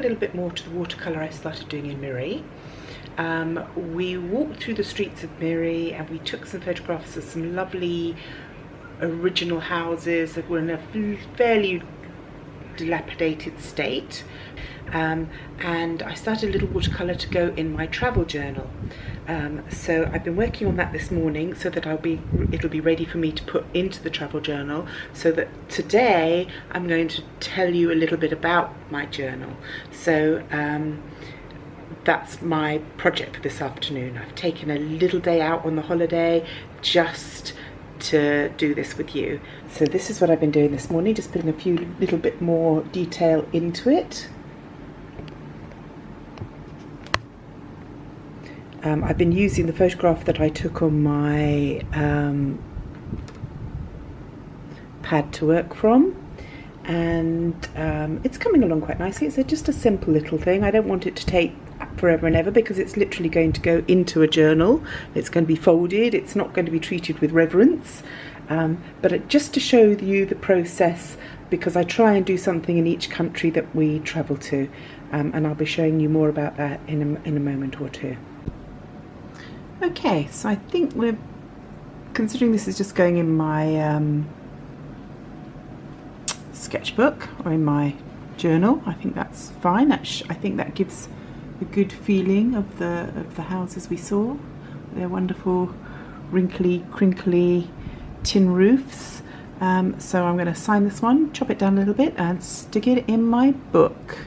a little bit more to the watercolour I started doing in Miri. We walked through the streets of Miri and we took some photographs of some lovely original houses that were in a fairly dilapidated state. And I started a little watercolour to go in my travel journal. So I've been working on that this morning so that it'll be ready for me to put into the travel journal, so that today I'm going to tell you a little bit about my journal. So that's my project for this afternoon. I've taken a little day out on the holiday just to do this with you. So this is what I've been doing this morning, just putting a little bit more detail into it. I've been using the photograph that I took on my pad to work from, and it's coming along quite nicely. It's just a simple little thing. I don't want it to take forever and ever because it's literally going to go into a journal. It's going to be folded. It's not going to be treated with reverence, but just to show you the process, because I try and do something in each country that we travel to, and I'll be showing you more about that in a moment or two. Okay, so I think we're considering this is just going in my sketchbook or in my journal. I think that's fine. I think that gives a good feeling of the houses we saw. They're wonderful, wrinkly, crinkly tin roofs. So I'm going to sign this one, chop it down a little bit, and stick it in my book.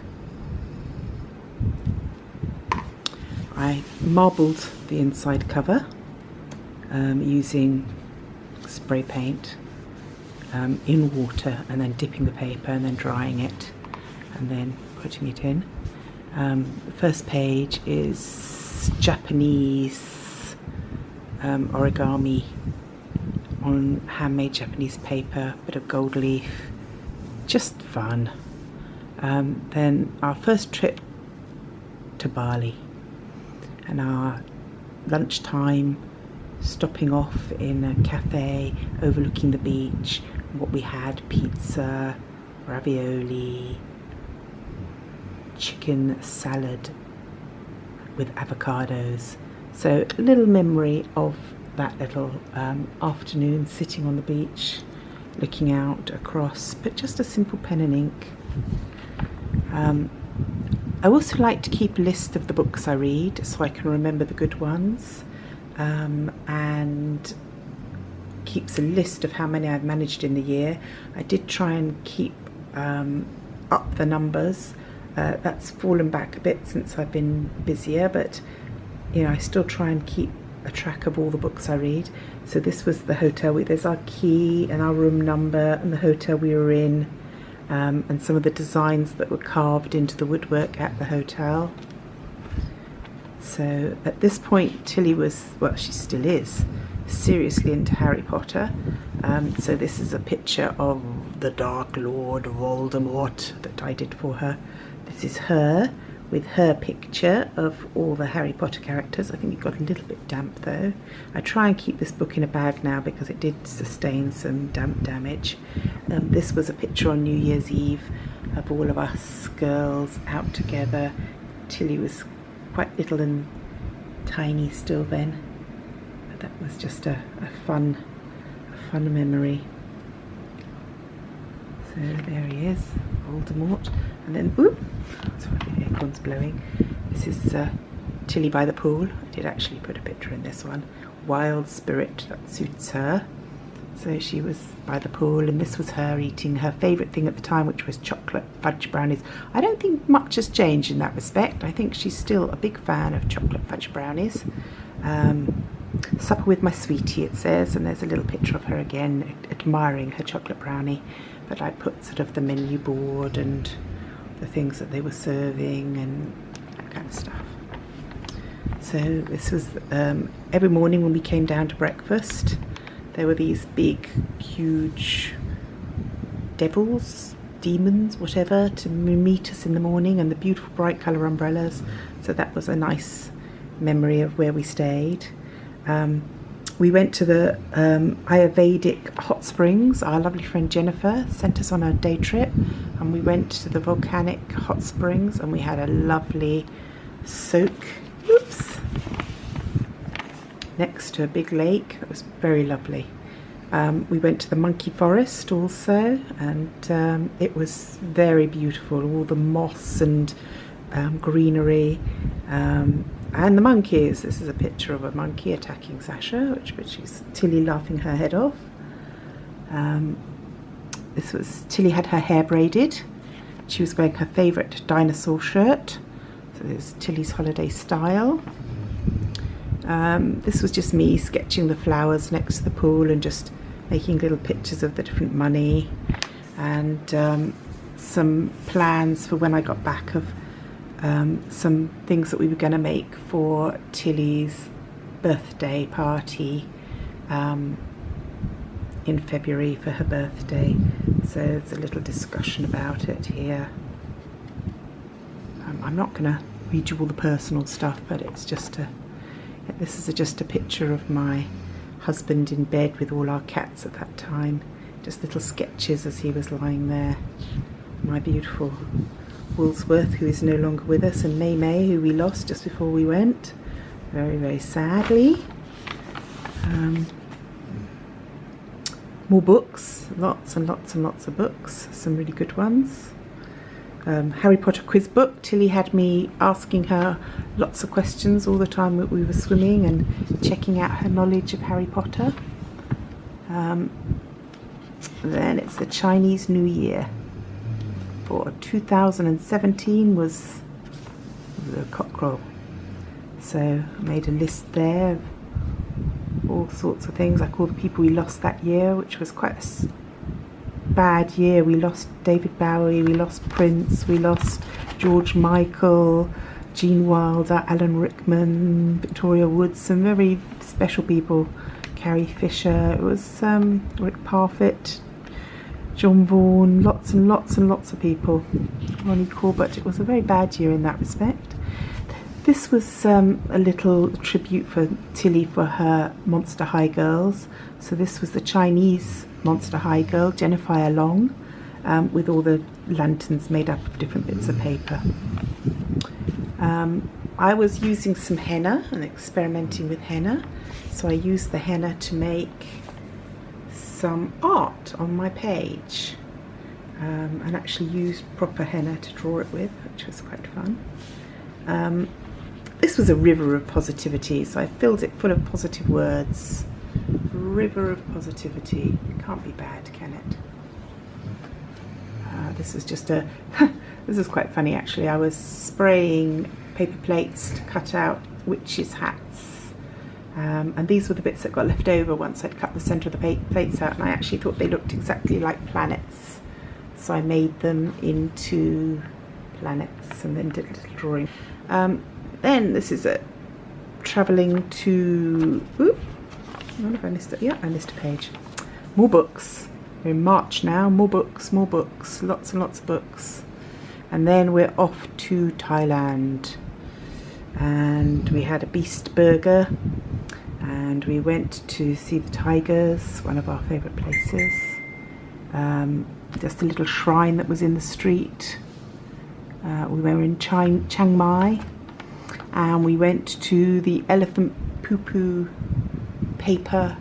I marbled the inside cover using spray paint in water, and then dipping the paper and then drying it and then putting it in. The first page is Japanese origami on handmade Japanese paper, bit of gold leaf, just fun. Then our first trip to Bali, and our lunchtime stopping off in a cafe overlooking the beach. What we had: pizza, ravioli, chicken salad with avocados. So a little memory of that little afternoon sitting on the beach looking out across, but just a simple pen and ink. I also like to keep a list of the books I read so I can remember the good ones, and keeps a list of how many I've managed in the year. I did try and keep up the numbers. That's fallen back a bit since I've been busier, but you know, I still try and keep a track of all the books I read. So this was the hotel. There's our key and our room number and the hotel we were in. And some of the designs that were carved into the woodwork at the hotel. So at this point Tilly was, well, she still is, seriously into Harry Potter. So this is a picture of the Dark Lord Voldemort that I did for her. This is her with her picture of all the Harry Potter characters. I think it got a little bit damp though. I try and keep this book in a bag now because it did sustain some damp damage. This was a picture on New Year's Eve of all of us girls out together. Tilly was quite little and tiny still then, but that was just a fun memory. So there he is, Voldemort. And then, ooh, sorry, the aircon's blowing. This is Tilly by the pool. I did actually put a picture in this one. Wild spirit, that suits her. So she was by the pool, and this was her eating her favourite thing at the time, which was chocolate fudge brownies. I don't think much has changed in that respect. I think she's still a big fan of chocolate fudge brownies. Supper with my sweetie, it says, and there's a little picture of her again admiring her chocolate brownie. But I put sort of the menu board and the things that they were serving and that kind of stuff. So this was every morning when we came down to breakfast, there were these big, huge devils, demons, whatever, to meet us in the morning, and the beautiful bright colour umbrellas. So that was a nice memory of where we stayed. We went to the Ayurvedic hot springs. Our lovely friend Jennifer sent us on a day trip, and we went to the volcanic hot springs and we had a lovely soak. Oops. Next to a big lake. It was very lovely. We went to the monkey forest also, and it was very beautiful. All the moss and greenery. And the monkeys. This is a picture of a monkey attacking Sasha, which is Tilly laughing her head off. This was Tilly had her hair braided. She was wearing her favourite dinosaur shirt. So this is Tilly's holiday style. This was just me sketching the flowers next to the pool and just making little pictures of the different money, and some plans for when I got back of some things that we were going to make for Tilly's birthday party in February for her birthday. So there's a little discussion about it here. I'm not going to read you all the personal stuff, but it's just this is just a picture of my husband in bed with all our cats at that time. Just little sketches as he was lying there. My beautiful Woolsworth, who is no longer with us, and May, who we lost just before we went, very, very sadly. More books, lots and lots and lots of books, some really good ones. Harry Potter quiz book. Tilly had me asking her lots of questions all the time that we were swimming and checking out her knowledge of Harry Potter. Then it's the Chinese New Year. For 2017 was the cockerel. So I made a list there of all sorts of things, like all the people we lost that year, which was quite a bad year. We lost David Bowie, we lost Prince, we lost George Michael, Gene Wilder, Alan Rickman, Victoria Wood, some very special people, Carrie Fisher, it was Rick Parfitt, John Vaughan, lots and lots and lots of people. Ronnie Corbett. It was a very bad year in that respect. This was a little tribute for Tilly for her Monster High girls. So this was the Chinese Monster High girl, Jennifer Long, with all the lanterns made up of different bits of paper. I was using some henna and experimenting with henna. So I used the henna to make some art on my page, and actually used proper henna to draw it with, which was quite fun. This was a river of positivity, so I filled it full of positive words. River of positivity. Can't be bad, can it? This is just a this is quite funny actually. I was spraying paper plates to cut out witches' hats. And these were the bits that got left over once I'd cut the centre of the plates out, and I actually thought they looked exactly like planets, so I made them into planets and then did a little drawing. Then this is travelling to, I wonder if I missed it. Yeah, I missed a page. More books. We're in March now. More books, lots and lots of books. And then we're off to Thailand, and we had a beast burger. And we went to see the tigers, one of our favourite places. Just a little shrine that was in the street. We were in Chiang Mai, and we went to the elephant poo-poo paper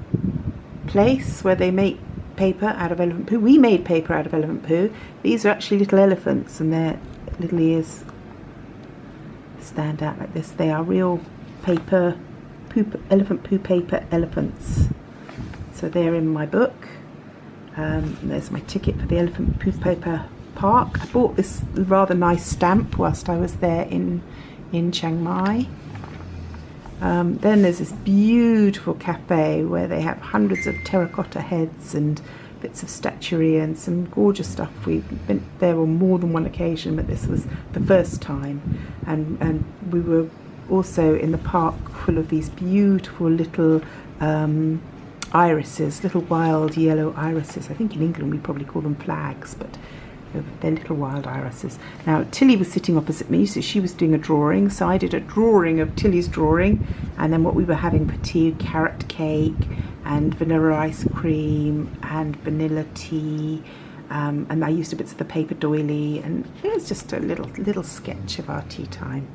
place where they make paper out of elephant poo. We made paper out of elephant poo. These are actually little elephants, and their little ears stand out like this. They are real paper elephant poo paper elephants. So they're in my book. There's my ticket for the elephant poo paper park. I bought this rather nice stamp whilst I was there in Chiang Mai. Then there's this beautiful cafe where they have hundreds of terracotta heads and bits of statuary and some gorgeous stuff. We've been there on more than one occasion, but this was the first time, and we were also in the park full of these beautiful little irises, little wild yellow irises. I think in England we probably call them flags, but They're little wild irises. Now Tilly was sitting opposite me, so she was doing a drawing, so I did a drawing of Tilly's drawing, and then what we were having for tea, carrot cake and vanilla ice cream and vanilla tea, and I used a bit of the paper doily, and it was just a little sketch of our tea time.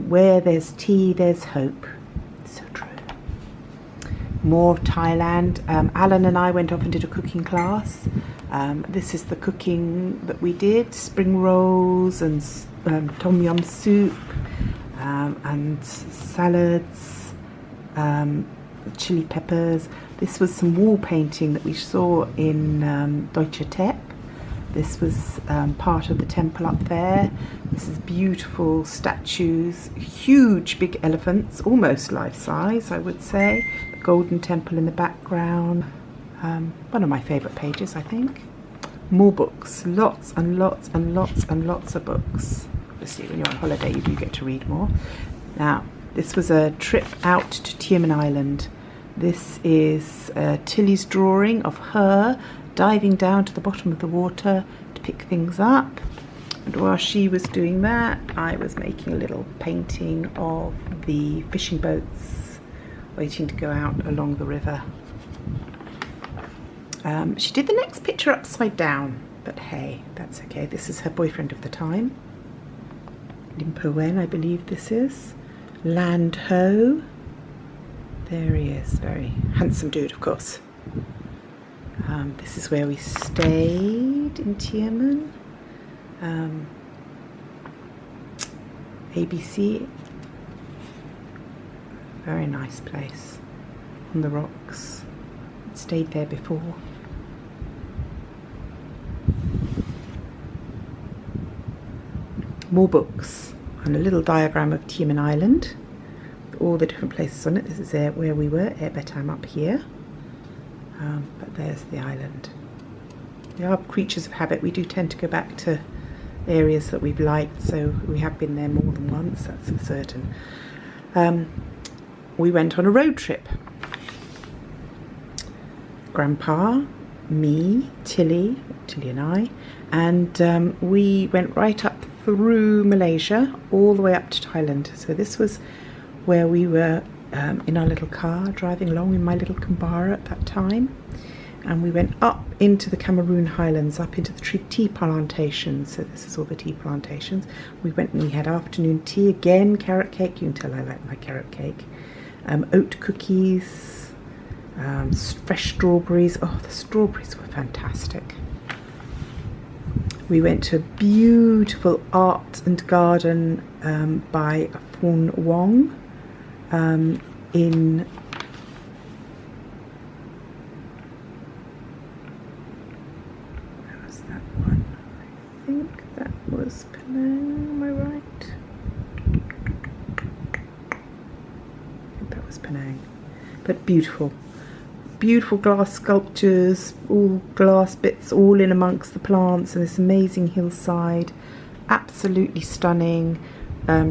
Where there's tea, there's hope. So true. More of Thailand. Alan and I went off and did a cooking class. This is the cooking that we did: spring rolls and tom yum soup, and salads, chili peppers. This was some wall painting that we saw in Deutsche Tepp. This was part of the temple up there. This is beautiful statues, huge big elephants, almost life-size, I would say. The golden temple in the background. One of my favourite pages, I think. More books, lots and lots and lots and lots of books. Obviously, when you're on holiday, you do get to read more. Now, this was a trip out to Tioman Island. This is Tilly's drawing of her diving down to the bottom of the water to pick things up. And while she was doing that, I was making a little painting of the fishing boats waiting to go out along the river. She did the next picture upside down, but hey, that's okay. This is her boyfriend of the time. Limpo Wen, I believe this is. Land Ho. There he is, very handsome dude, of course. This is where we stayed in Tioman. ABC. Very nice place. On the rocks. Stayed there before. More books and a little diagram of Tioman Island. All the different places on it. This is where we were, Airbetime up here. But there's the island. We are creatures of habit. We do tend to go back to areas that we've liked, so we have been there more than once, that's for certain. We went on a road trip. Grandpa, me, Tilly and I, and we went right up through Malaysia all the way up to Thailand. So this was where we were in our little car driving along in my little Kambara at that time, and we went up into the Cameroon Highlands, up into the tea plantations. So this is all the tea plantations. We went and we had afternoon tea again, carrot cake. You can tell I like my carrot cake. Oat cookies, fresh strawberries. Oh, the strawberries were fantastic. We went to a beautiful art and garden by Phun Wong in where was that one? I think that was Penang, am I right? I think that was Penang. But beautiful. Beautiful glass sculptures, all glass bits all in amongst the plants, and this amazing hillside. Absolutely stunning.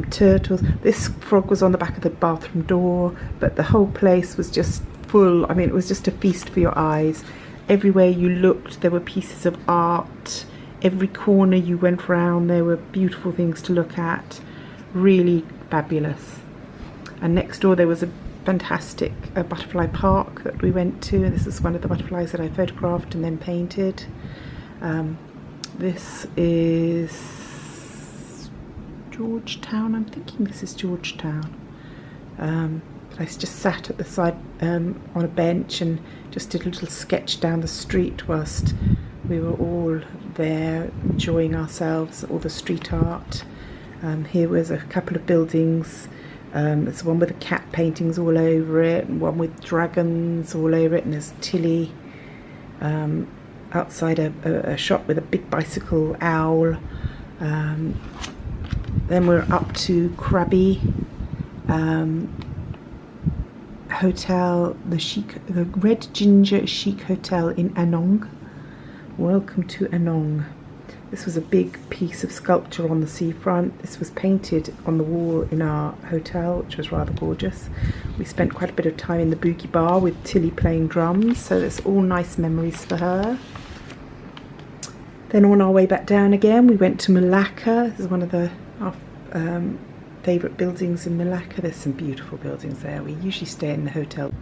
Turtles. This frog was on the back of the bathroom door, but the whole place was just full. I mean, it was just a feast for your eyes. Everywhere you looked, there were pieces of art. Every corner you went round, there were beautiful things to look at. Really fabulous. And next door there was a fantastic butterfly park that we went to, and this is one of the butterflies that I photographed and then painted. This is Georgetown. I'm thinking this is Georgetown. I just sat at the side on a bench and just did a little sketch down the street whilst we were all there enjoying ourselves, all the street art. Here was a couple of buildings. There's one with the cat paintings all over it, and one with dragons all over it, and there's Tilly outside a shop with a big bicycle owl. Then we're up to Krabi Hotel, the Red Ginger Chic Hotel in Anong. Welcome to Anong. This was a big piece of sculpture on the seafront. This was painted on the wall in our hotel, which was rather gorgeous. We spent quite a bit of time in the boogie bar with Tilly playing drums, so there's all nice memories for her. Then on our way back down again, we went to Malacca. This is one of our favourite buildings in Malacca. There's some beautiful buildings there. We usually stay in the hotel.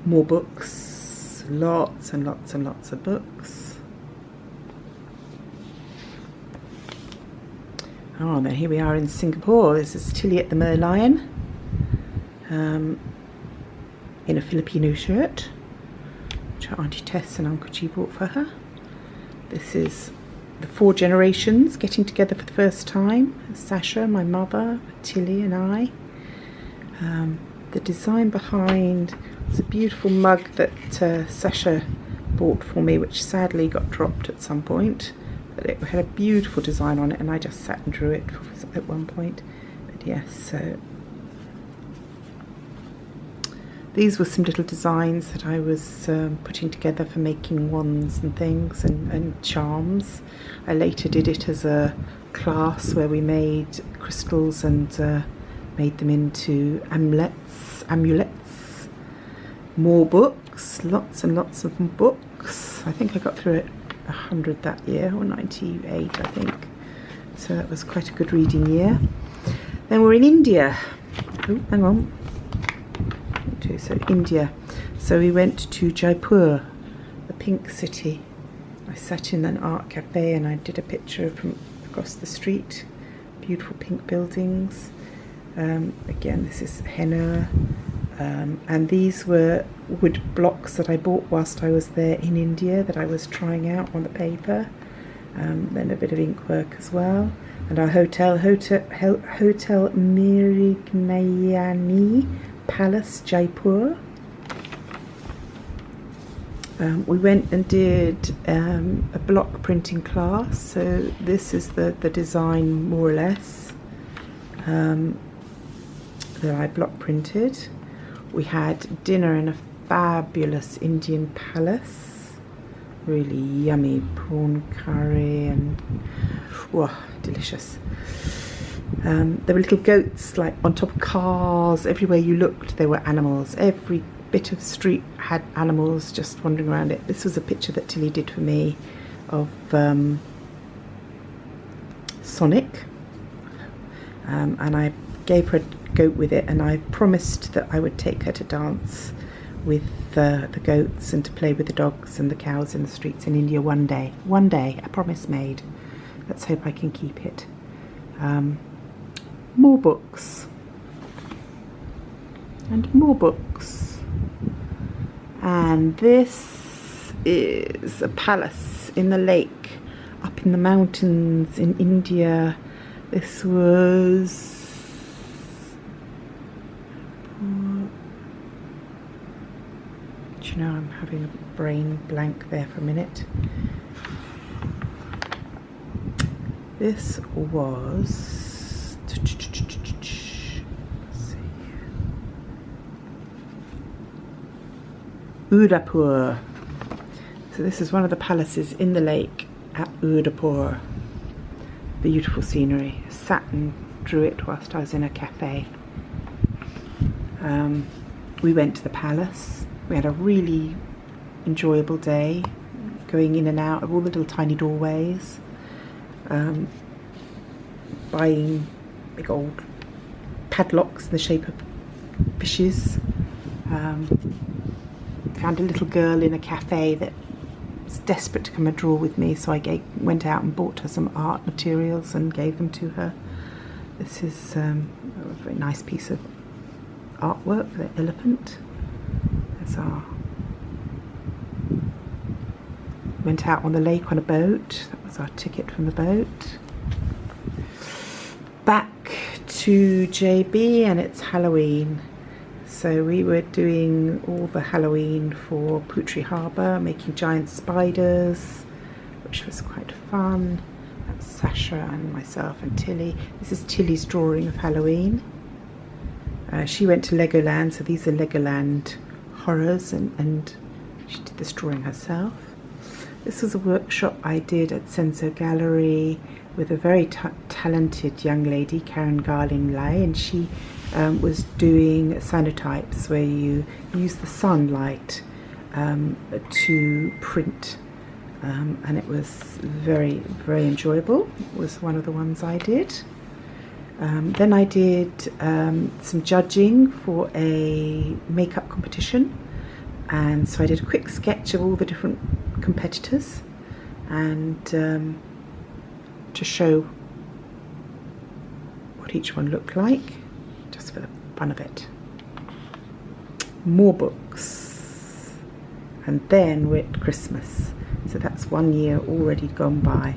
More books, lots and lots and lots of books. Oh, then here we are in Singapore. This is Tilly at the Merlion, in a Filipino shirt, which her Auntie Tess and Uncle G bought for her. This is the 4 generations getting together for the first time. Sasha, my mother, Tilly and I. The design behind was a beautiful mug that Sasha bought for me, which sadly got dropped at some point. But it had a beautiful design on it, and I just sat and drew it at one point. But yes, so these were some little designs that I was putting together for making wands and things and charms. I later did it as a class where we made crystals and made them into amulets. More books, lots and lots of books. I think I got through it 100 that year, or 98 I think. So that was quite a good reading year. Then we're in India. Oh, hang on. So India. So we went to Jaipur, the pink city. I sat in an art cafe and I did a picture from across the street. Beautiful pink buildings. Again, this is henna. And these were wood blocks that I bought whilst I was there in India that I was trying out on the paper. Then a bit of ink work as well. And our hotel Miri Palace, Jaipur. We went and did a block printing class. So this is the design more or less that I block printed. We had dinner in a fabulous Indian palace, really yummy prawn curry and delicious. There were little goats like on top of cars. Everywhere you looked there were animals. Every bit of street had animals just wandering around it. This was a picture that Tilly did for me of Sonic, and I gave her a goat with it, and I promised that I would take her to dance with the goats and to play with the dogs and the cows in the streets in India one day. One day, a promise made. Let's hope I can keep it. More books. And more books. And this is a palace in the lake up in the mountains in India. This was you know, I'm having a brain blank there for a minute. This was, let's see, Udaipur. So this is one of the palaces in the lake at Udaipur. Beautiful scenery. I sat and drew it whilst I was in a cafe. We went to the palace. We had a really enjoyable day, going in and out of all the little tiny doorways, buying big old padlocks in the shape of fishes. Found a little girl in a cafe that was desperate to come and draw with me, so I went out and bought her some art materials and gave them to her. This is a very nice piece of artwork, the elephant. Went out on the lake on a boat. That was our ticket from the boat. Back to JB, and it's Halloween. So we were doing all the Halloween for Putri Harbour, making giant spiders, which was quite fun. That's Sasha and myself and Tilly. This is Tilly's drawing of Halloween. She went to Legoland, so these are Legoland horrors, and she did this drawing herself. This was a workshop I did at Senso Gallery with a very talented young lady, Karen Garling Lai, and she was doing cyanotypes where you use the sunlight to print, and it was very, very enjoyable. It was one of the ones I did. Then I did some judging for a makeup competition, and so I did a quick sketch of all the different competitors, and to show what each one looked like, just for the fun of it. More books, and then we're at Christmas, so that's 1 year already gone by.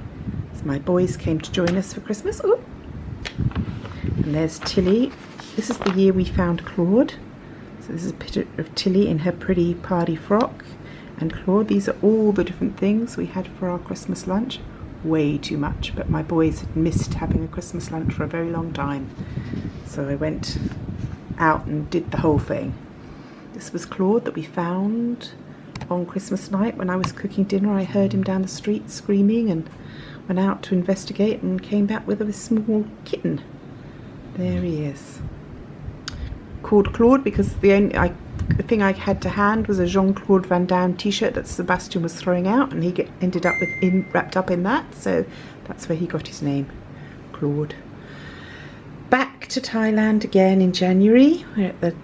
So my boys came to join us for Christmas. Ooh. And there's Tilly. This is the year we found Claude. So this is a picture of Tilly in her pretty party frock and Claude. These are all the different things we had for our Christmas lunch. Way too much, but my boys had missed having a Christmas lunch for a very long time. So I went out and did the whole thing. This was Claude that we found on Christmas night when I was cooking dinner. I heard him down the street screaming and went out to investigate and came back with a small kitten. There he is. Called Claude because the thing I had to hand was a Jean-Claude Van Damme t-shirt that Sebastian was throwing out, and he ended up wrapped up in that, so that's where he got his name, Claude. Back to Thailand again in January. We're at the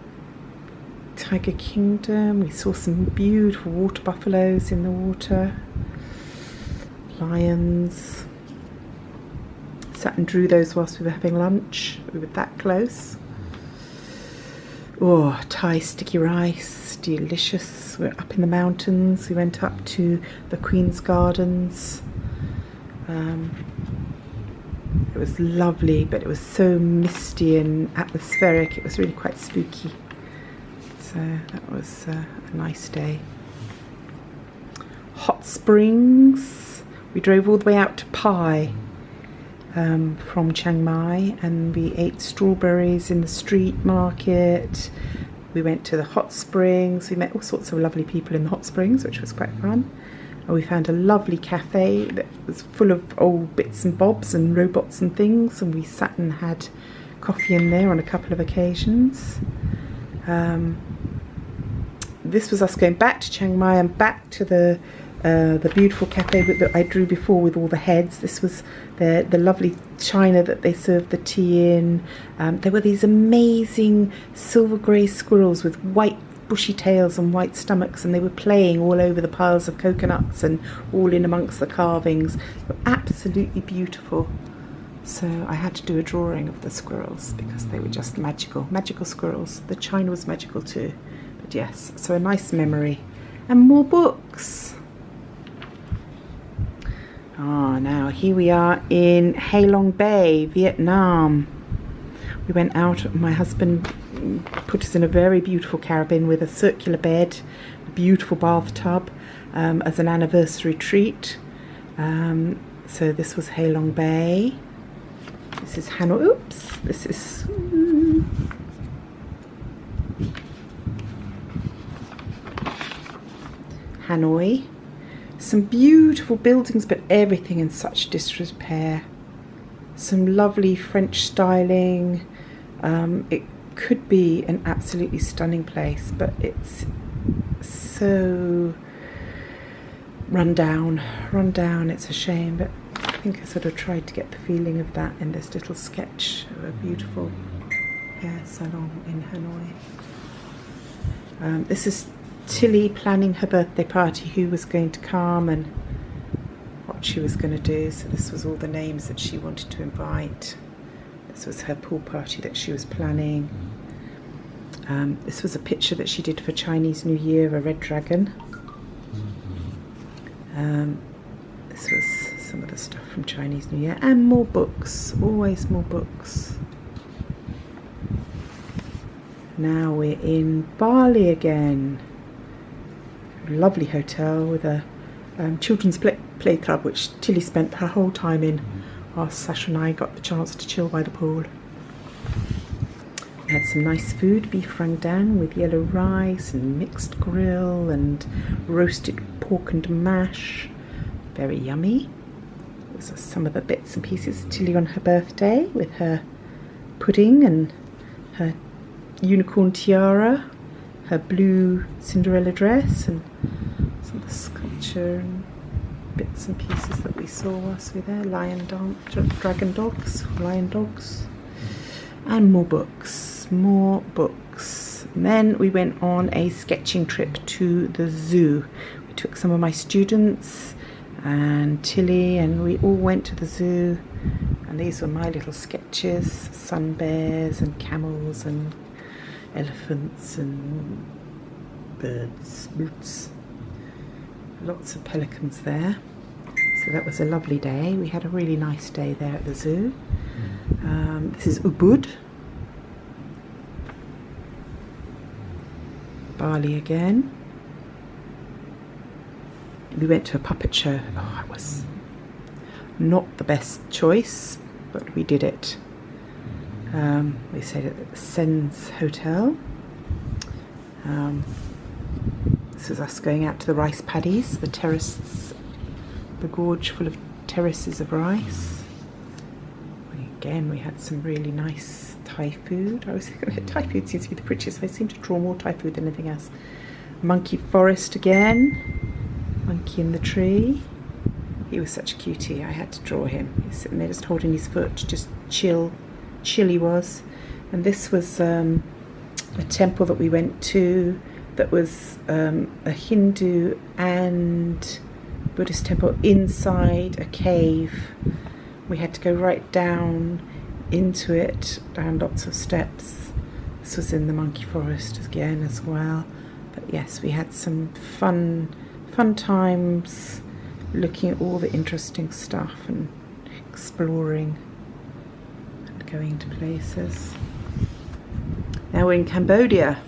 Tiger Kingdom. We saw some beautiful water buffaloes in the water, lions. Sat and drew those whilst we were having lunch. We were that close. Oh, Thai sticky rice, delicious. We're up in the mountains. We went up to the Queen's Gardens. It was lovely, but it was so misty and atmospheric. It was really quite spooky. So that was a nice day. Hot springs. We drove all the way out to Pai from Chiang Mai, and we ate strawberries in the street market. We went to the hot springs. We met all sorts of lovely people in the hot springs, which was quite fun. And we found a lovely cafe that was full of old bits and bobs and robots and things, and we sat and had coffee in there on a couple of occasions. This was us going back to Chiang Mai and back to the beautiful cafe that I drew before with all the heads. This was the lovely china that they served the tea in. There were these amazing silver grey squirrels with white bushy tails and white stomachs, and they were playing all over the piles of coconuts and all in amongst the carvings. They were absolutely beautiful. So I had to do a drawing of the squirrels because they were just magical squirrels. The china was magical too, but yes, so a nice memory. And more books. Now here we are in Ha Long Bay, Vietnam. We went out, my husband put us in a very beautiful cabin with a circular bed, a beautiful bathtub as an anniversary treat. So this was Ha Long Bay. This is Hanoi. Oops, this is Hanoi. Some beautiful buildings, but everything in such disrepair. Some lovely French styling. It could be an absolutely stunning place, but it's so run down. It's a shame, but I think I sort of tried to get the feeling of that in this little sketch of a beautiful hair salon in Hanoi. This is Tilly planning her birthday party, who was going to come and what she was going to do. So this was all the names that she wanted to invite. This was her pool party that she was planning. This was a picture that she did for Chinese New Year, a red dragon. This was some of the stuff from Chinese New Year, and more books, always more books. Now we're in Bali again. Lovely hotel with a children's play club, which Tilly spent her whole time in, whilst Sasha and I got the chance to chill by the pool. We had some nice food, beef rendang with yellow rice and mixed grill and roasted pork and mash. Very yummy. Those are some of the bits and pieces. Tilly on her birthday with her pudding and her unicorn tiara, her blue Cinderella dress, and some of the sculpture and bits and pieces that we saw whilst we were there. Lion dogs, and more books. And then we went on a sketching trip to the zoo. We took some of my students and Tilly, and we all went to the zoo, and these were my little sketches: sun bears and camels and elephants and birds, boots, lots of pelicans there. So that was a lovely day. We had a really nice day there at the zoo. This is Ubud, Bali again. We went to a puppet show. Oh, it was not the best choice, but we did it. We stayed at the Sens Hotel. This was us going out to the rice paddies, the terraces, the gorge full of terraces of rice. Again, we had some really nice Thai food. I was thinking Thai food seems to be the prettiest. I seem to draw more Thai food than anything else. Monkey forest again. Monkey in the tree. He was such a cutie. I had to draw him. He was sitting there just holding his foot, just chill he was. And this was a temple that we went to that was a Hindu and Buddhist temple inside a cave. We had to go right down into it, down lots of steps. This was in the monkey forest again as well. But yes, we had some fun times looking at all the interesting stuff and exploring and going to places. Now we're in Cambodia.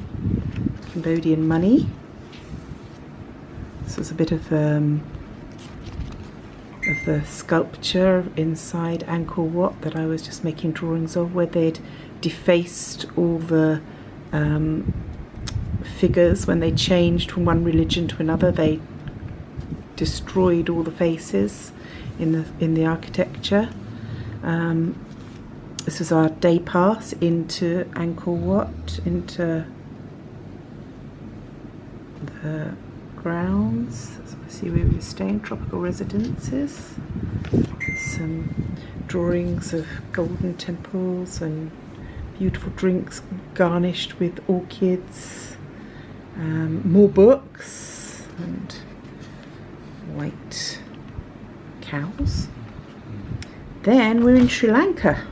Cambodian money. This was a bit of the sculpture inside Angkor Wat that I was just making drawings of, where they'd defaced all the figures when they changed from one religion to another. They destroyed all the faces in the architecture. This was our day pass into Angkor Wat, into the grounds. So I see where we were staying, tropical residences. Some drawings of golden temples and beautiful drinks garnished with orchids. More books and white cows. Then we're in Sri Lanka.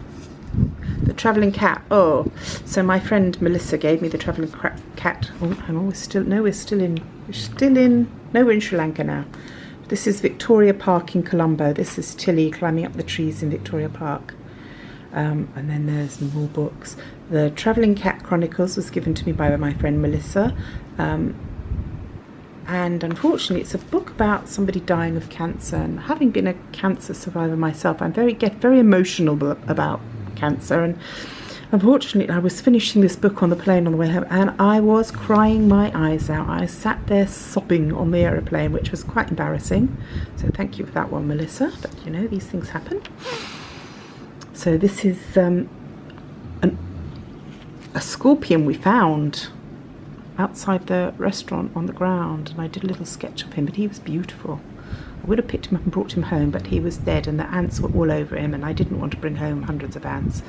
The travelling cat. Oh, so my friend Melissa gave me the travelling cat. Oh, we're in Sri Lanka now. This is Victoria Park in Colombo. This is Tilly climbing up the trees in Victoria Park. And then there's more books. The Travelling Cat Chronicles was given to me by my friend Melissa. And unfortunately, it's a book about somebody dying of cancer. And having been a cancer survivor myself, I get very emotional about cancer. And unfortunately, I was finishing this book on the plane on the way home, and I was crying my eyes out. I sat there sobbing on the aeroplane, which was quite embarrassing. So thank you for that one, Melissa. But you know, these things happen. So this is a scorpion we found outside the restaurant on the ground, and I did a little sketch of him, but he was beautiful. I would have picked him up and brought him home, but he was dead and the ants were all over him, and I didn't want to bring home hundreds of ants.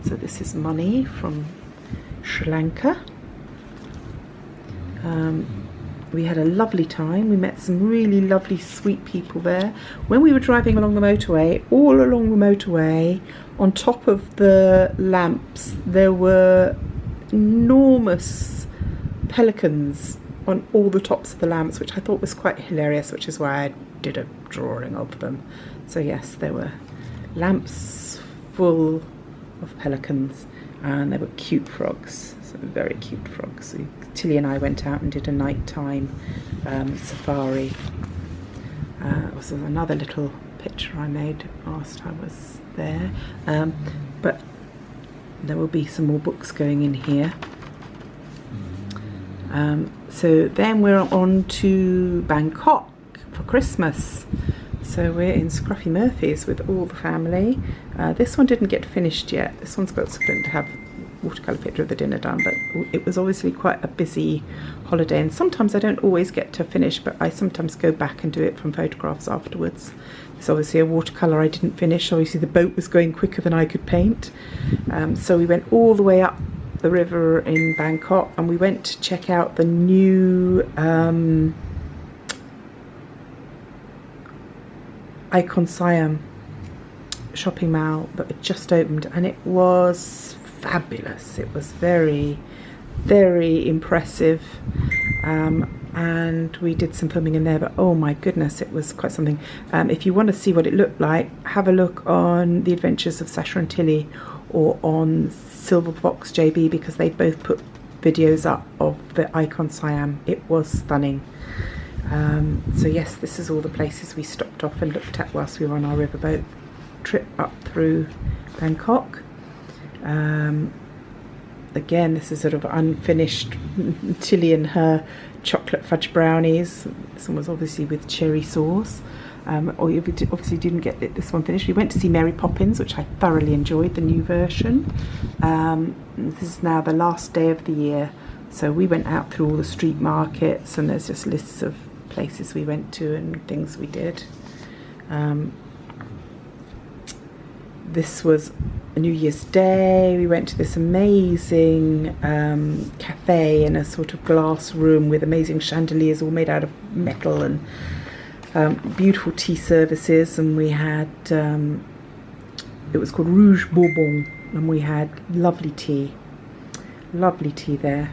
So this is money from Sri Lanka. We had a lovely time. We met some really lovely, sweet people there. When we were driving along the motorway, all along the motorway, on top of the lamps, there were enormous pelicans on all the tops of the lamps, which I thought was quite hilarious, which is why I did a drawing of them. So yes, there were lamps full of pelicans, and there were cute frogs, so very cute frogs. So Tilly and I went out and did a nighttime safari. It was another little picture I made whilst I was there, but there will be some more books going in here. So then we're on to Bangkok for Christmas. So we're in Scruffy Murphy's with all the family. This one didn't get finished yet. This one's got to have watercolour picture of the dinner done, but it was obviously quite a busy holiday, and sometimes I don't always get to finish, but I sometimes go back and do it from photographs afterwards. It's obviously a watercolour I didn't finish. Obviously the boat was going quicker than I could paint, so we went all the way up the river in Bangkok, and we went to check out the new Icon Siam shopping mall that had just opened, and it was fabulous. It was very, very impressive, and we did some filming in there, but oh my goodness, it was quite something. If you want to see what it looked like, have a look on The Adventures of Sasha and Tilly or on Silver Fox JB, because they both put videos up of the Icon Siam. It was stunning. So yes, this is all the places we stopped off and looked at whilst we were on our riverboat trip up through Bangkok. Again, this is sort of unfinished Tilly and her chocolate fudge brownies. This one was obviously with cherry sauce. Or if we obviously didn't get this one finished, we went to see Mary Poppins, which I thoroughly enjoyed, the new version. This is now the last day of the year, so we went out through all the street markets, and there's just lists of places we went to and things we did. This was a New Year's Day. We went to this amazing cafe in a sort of glass room with amazing chandeliers all made out of metal, and beautiful tea services, and we had it was called Rouge Bourbon, and we had lovely tea there.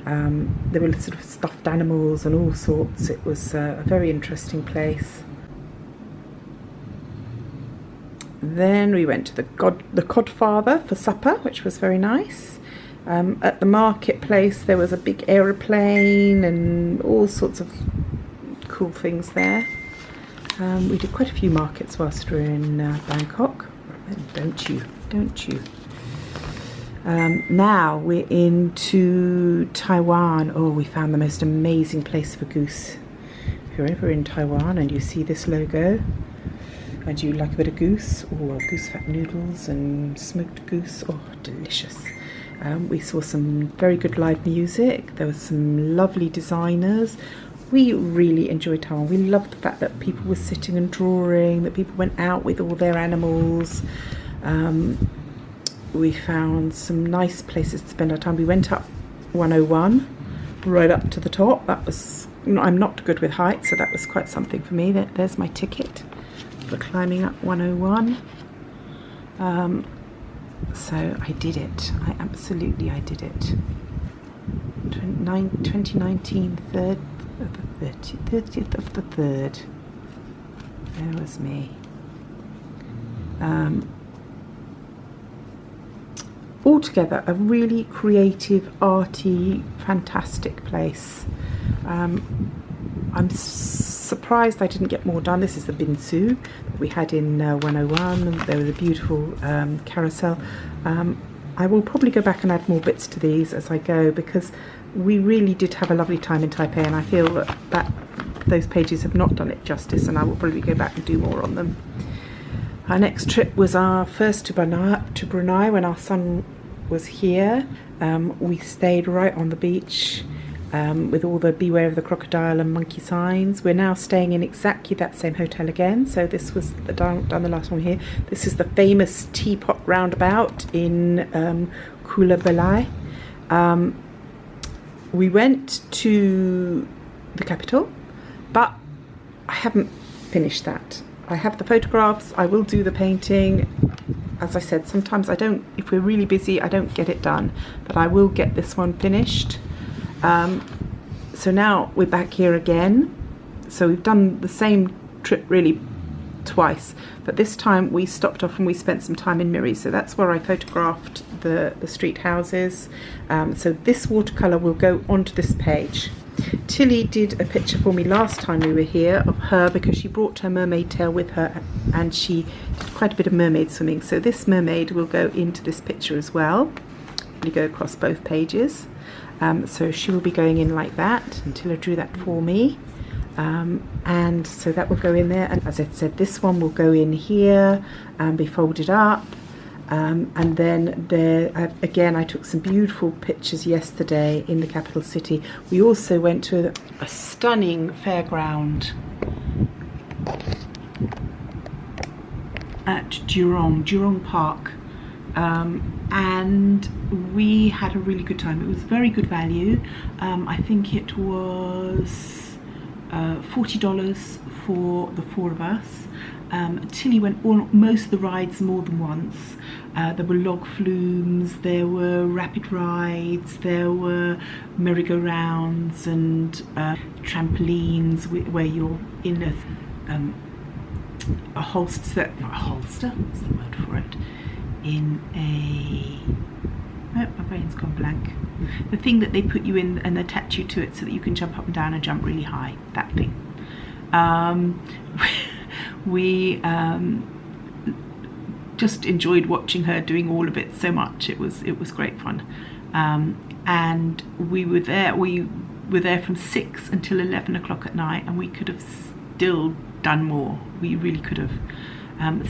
There were sort of stuffed animals and all sorts. It was a very interesting place. Then we went to the Codfather for supper, which was very nice. At the marketplace there was a big aeroplane and all sorts of cool things there. We did quite a few markets whilst we were in Bangkok. Don't you? Now we're into Taiwan. Oh, we found the most amazing place for goose. If you're ever in Taiwan and you see this logo and you like a bit of goose, or goose fat noodles and smoked goose, oh, delicious. We saw some very good live music. There was some lovely designers. We really enjoyed Taiwan. We loved the fact that people were sitting and drawing, that people went out with all their animals. We found some nice places to spend our time. We went up 101, right up to the top. That was, I'm not good with heights, so that was quite something for me. There's my ticket for climbing up 101. So I did it. I did it. 2019, 30th of the 3rd. There was me. Altogether, a really creative, arty, fantastic place. I'm surprised I didn't get more done. This is the binsu that we had in 101. There was a beautiful carousel. I will probably go back and add more bits to these as I go, because we really did have a lovely time in Taipei, and I feel that those pages have not done it justice, and I will probably go back and do more on them. Our next trip was our first to Brunei when our son was here. We stayed right on the beach with all the beware of the crocodile and monkey signs. We're now staying in exactly that same hotel again. So this was done the last one here. This is the famous teapot roundabout in Kuala Belait. We went to the capital, but I haven't finished that. I have the photographs, I will do the painting. As I said, sometimes I don't, if we're really busy, I don't get it done, but I will get this one finished. So now we're back here again. So we've done the same trip really twice, but this time we stopped off and we spent some time in Miri. So that's where I photographed the street houses. So this watercolour will go onto this page. Tilly did a picture for me last time we were here of her, because she brought her mermaid tail with her and she did quite a bit of mermaid swimming. So this mermaid will go into this picture as well. You go across both pages. So she will be going in like that, and Tilly drew that for me. And so that will go in there, and as I said, this one will go in here and be folded up. And then there, again, I took some beautiful pictures yesterday in the capital city. We also went to a stunning fairground at Jurong Park, and we had a really good time. It was very good value. I think it was $40 for the 4 of us. Tilly went on most of the rides more than once. There were log flumes, there were rapid rides, there were merry-go-rounds and trampolines where you're in a holster, not a holster, what's the word for it? In a, oh, my brain's gone blank. The thing that they put you in and attach you to it so that you can jump up and down and jump really high, that thing. We just enjoyed watching her doing all of it so much. It was great fun, and we were there from 6 until 11 o'clock at night, and we could have still done more. We really could have.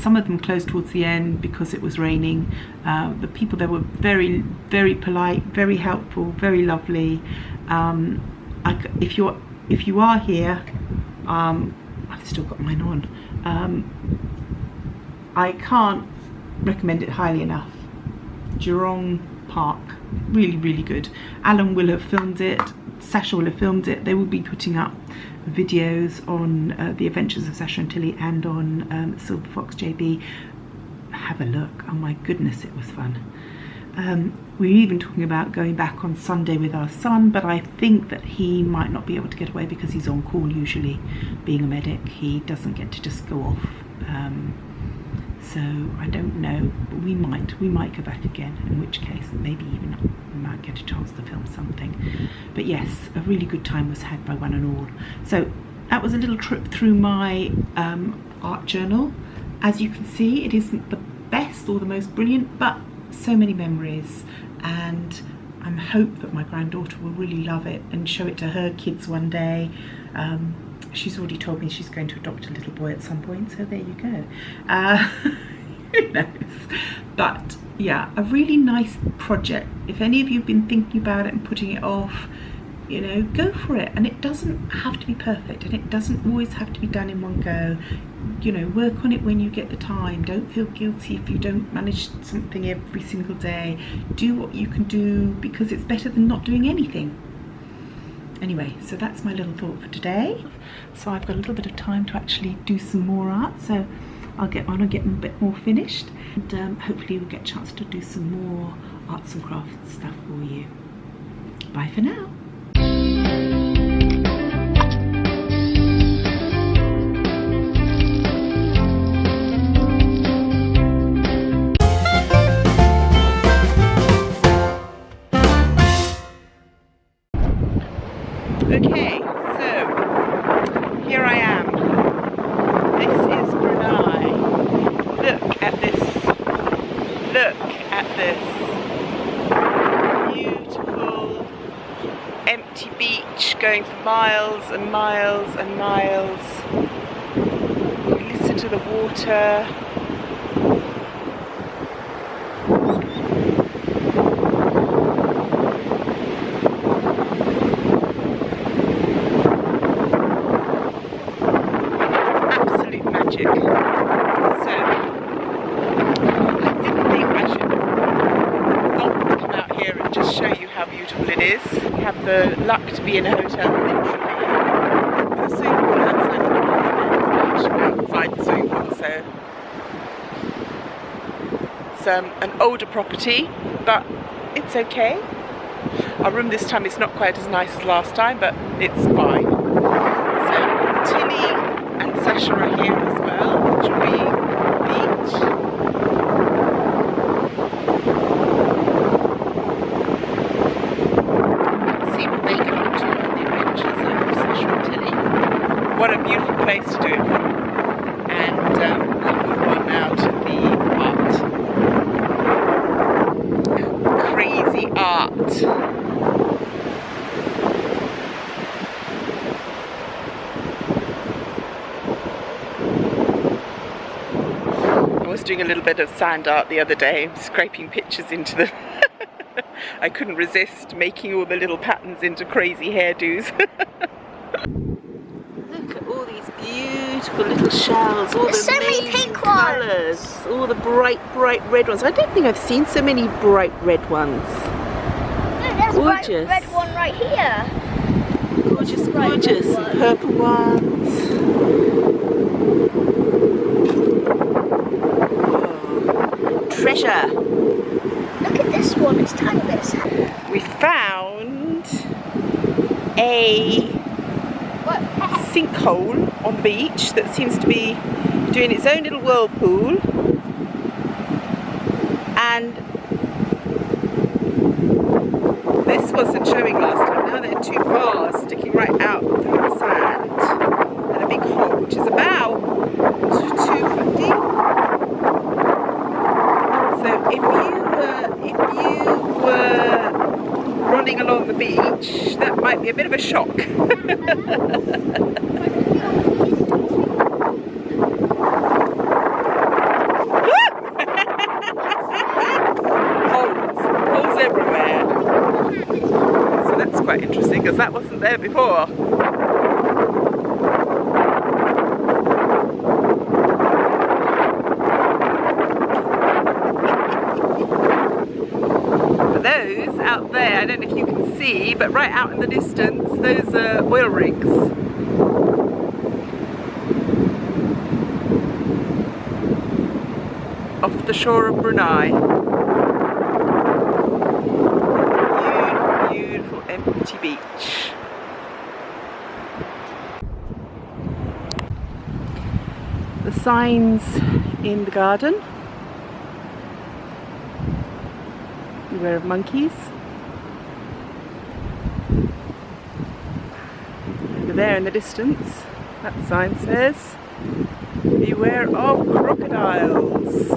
Some of them closed towards the end because it was raining. The people there were very, very polite, very helpful, very lovely. If you are here, I've still got mine on. I can't recommend it highly enough. Jurong Park, really, really good. Alan will have filmed it, Sasha will have filmed it. They will be putting up videos on the adventures of Sasha and Tilly and on Silver Fox JB. Have a look. Oh my goodness, it was fun. We were even talking about going back on Sunday with our son, but I think that he might not be able to get away because he's on call usually. Being a medic, he doesn't get to just go off. So I don't know, but we might go back again, in which case maybe even we might get a chance to film something. But yes, a really good time was had by one and all. So that was a little trip through my art journal. As you can see, it isn't the best or the most brilliant, but so many memories, and I hope that my granddaughter will really love it and show it to her kids one day. She's already told me she's going to adopt a little boy at some point, so there you go. Who knows? But yeah, a really nice project. If any of you have been thinking about it and putting it off, you know, go for it. And it doesn't have to be perfect, and it doesn't always have to be done in one go. You know, work on it when you get the time. Don't feel guilty if you don't manage something every single day. Do what you can do, because it's better than not doing anything. Anyway, so that's my little thought for today. So I've got a little bit of time to actually do some more art, so I'll get on and get them a bit more finished, and hopefully we'll get a chance to do some more arts and crafts stuff for you. Bye for now. Okay, so here I am. This is Brunei. Look at this. Look at this. Beautiful, empty beach going for miles and miles and miles. You listen to the water. The luck to be in a hotel, literally. The swimming pool outside the swimming pool, so it's an older property, but it's okay. Our room this time is not quite as nice as last time, but it's fine. So Tilly and Sasha are here as well, enjoying the beach. What a beautiful place to do it from. And we'll move on now to the art. Crazy art. I was doing a little little bit of sand art the other day, scraping pictures into them. I couldn't resist making all the little patterns into crazy hairdos. Look at all these beautiful little shells, all There's the so many amazing pink colours, all the bright red ones. I don't think I've seen so many bright red ones. No, there's Gorgeous. a bright red one right here. Gorgeous, gorgeous. And purple ones. Oh, treasure. Look at this one, it's tiny bit of sand. We found a sinkhole on the beach that seems to be doing its own little whirlpool, and this wasn't showing last time. Now there are two bars sticking right out through the sand and a big hole which is about 2 foot deep. So if you were running along the beach, that might be a bit of a shock. Holes everywhere. So that's quite interesting because that wasn't there before. Those out there, I don't know if you can see, but right out in the distance, those are oil rigs. Off the shore of Brunei. Beautiful, beautiful empty beach. The signs in the garden. Beware of monkeys. Over there in the distance, that sign says, beware of crocodiles.